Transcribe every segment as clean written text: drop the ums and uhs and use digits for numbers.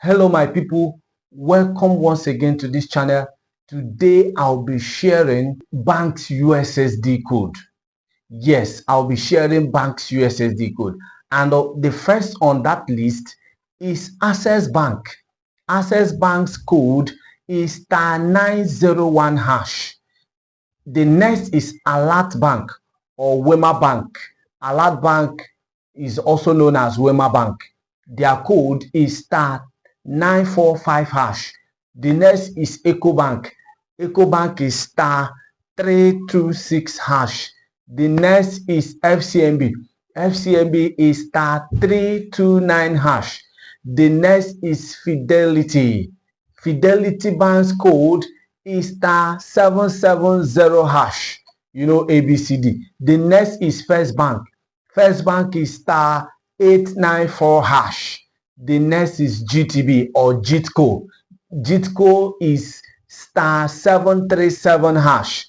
Hello my people, welcome once again to this channel. Today I'll be sharing bank's USSD code. Yes, I'll be sharing bank's USSD code, and the first on that list is Access Bank. Access Bank's code is *901#. The next is Alert Bank or Wema Bank. Alert Bank is also known as Wema Bank. Their code is *945#. The next is EcoBank. EcoBank is *326#. The next is FCMB. FCMB is *329#. The next is Fidelity. Fidelity Bank's code is *770#. You know, ABCD. The next is First Bank. First Bank is *894#. The next is GTB or JITCO. JITCO is *737#.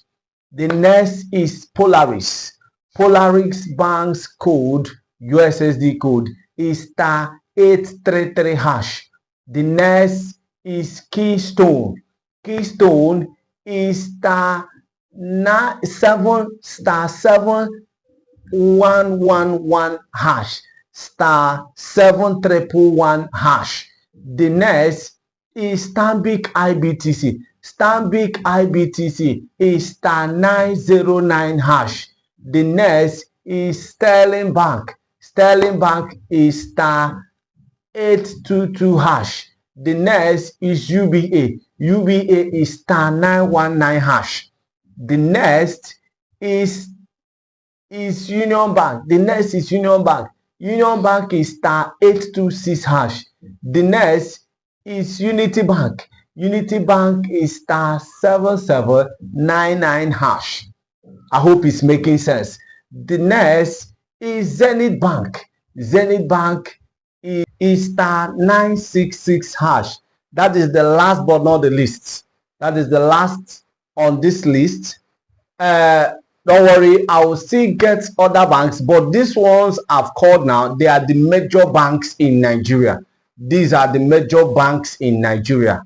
The next is Polaris. Polaris Bank's code, USSD code, is *833#. The next is Keystone. Keystone is *7111#. *7111#. The next is Stanbic IBTC. Stanbic IBTC is *909#. The next is Sterling Bank. Sterling Bank is *822#. The next is UBA. UBA is *919#. The next is Union Bank. The next is Union Bank. Union Bank is *826#. The next is Unity Bank. Unity Bank is *7799#. I hope it's making sense. The next is Zenith Bank. Zenith Bank is *966#. That is the last but not the least. That is the last on this list. Don't worry, I will still get other banks, but these ones I've called now, they are the major banks in Nigeria. These are the major banks in Nigeria.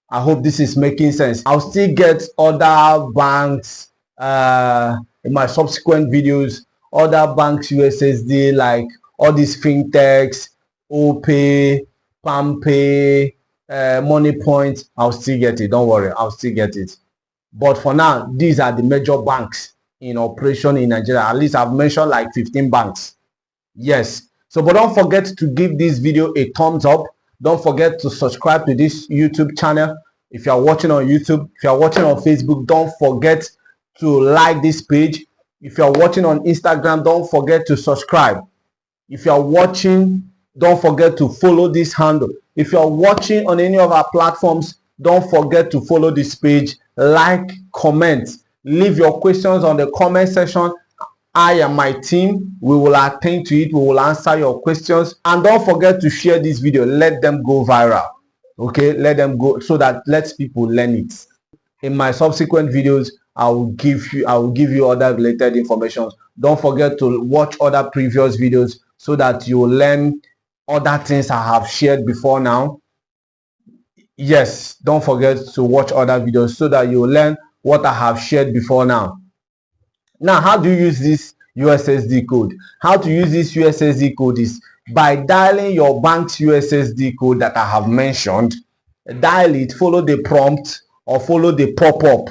I hope this is making sense. I'll still get other banks in my subsequent videos, other banks USSD, like all these fintechs, OPay, PalmPay, MoneyPoint. I'll still get it. Don't worry, I'll still get it. But for now, these are the major banks in operation in Nigeria. At least I've mentioned like 15 banks. Yes. So, but don't forget to give this video a thumbs up. Don't forget to subscribe to this YouTube channel. If you are watching on YouTube, if you are watching on Facebook, don't forget to like this page. If you are watching on Instagram, don't forget to subscribe. If you are watching, don't forget to follow this handle. If you are watching on any of our platforms, don't forget to follow this page, like, comment, leave your questions on the comment section. I and my team, we will attend to it. We will answer your questions. And don't forget to share this video. Let them go viral. Okay, let them go so that lets people learn it. In my subsequent videos, I will give you other related information. Don't forget to watch other previous videos so that you will learn other things I have shared before now. Yes, don't forget to watch other videos so that you will learn what I have shared before now. Now, how do you use this USSD code? How to use this USSD code is by dialing your bank's USSD code that I have mentioned. Dial it, follow the prompt or follow the pop-up.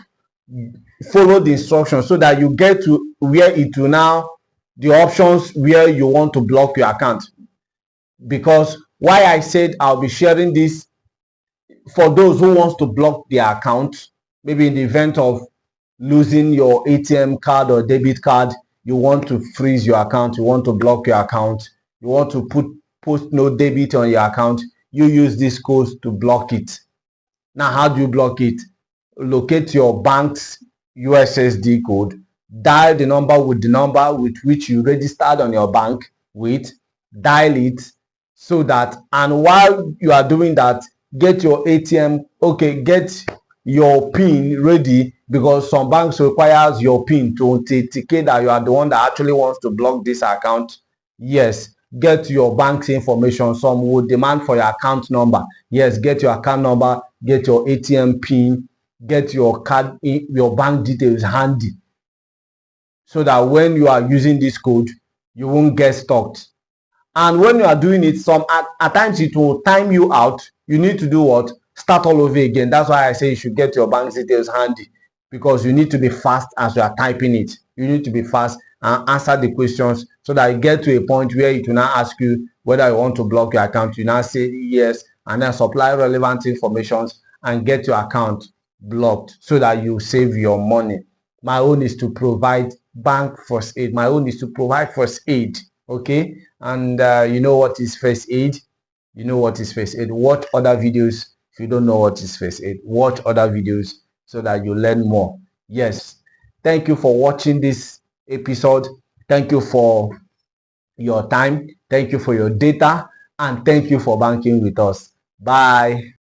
Follow the instructions so that you get to where it will now, the options where you want to block your account. Because why I said I'll be sharing this for those who wants to block their account, maybe in the event of losing your ATM card or debit card, you want to freeze your account, you want to block your account, you want to post no debit on your account, you use this code to block it. Now, how do you block it? Locate your bank's USSD code, dial the number with which you registered on your bank with, dial it so that, and while you are doing that, get your ATM, get your PIN ready, because some banks requires your PIN to authenticate that you are the one that actually wants to block this account. Yes, get your bank's information. Some will demand for your account number. Yes, get your account number, get your ATM pin, get your card, your bank details handy, so that when you are using this code, you won't get stalked. And when you are doing it, at times it will time you out. You need to do what? Start all over again. That's why I say you should get your bank details handy, because you need to be fast as you are typing it. You need to be fast and answer the questions, so that you get to a point where it will now ask you whether you want to block your account. You now say yes, and then supply relevant information and get your account blocked, so that you save your money. My own is to provide bank first aid. My own is to provide first aid. Okay, and you know what is first aid? You know what is first aid. Watch other videos. If you don't know what is first aid, watch other videos so that you learn more. Yes, thank you for watching this episode. Thank you for your time. Thank you for your data, and thank you for banking with us. Bye.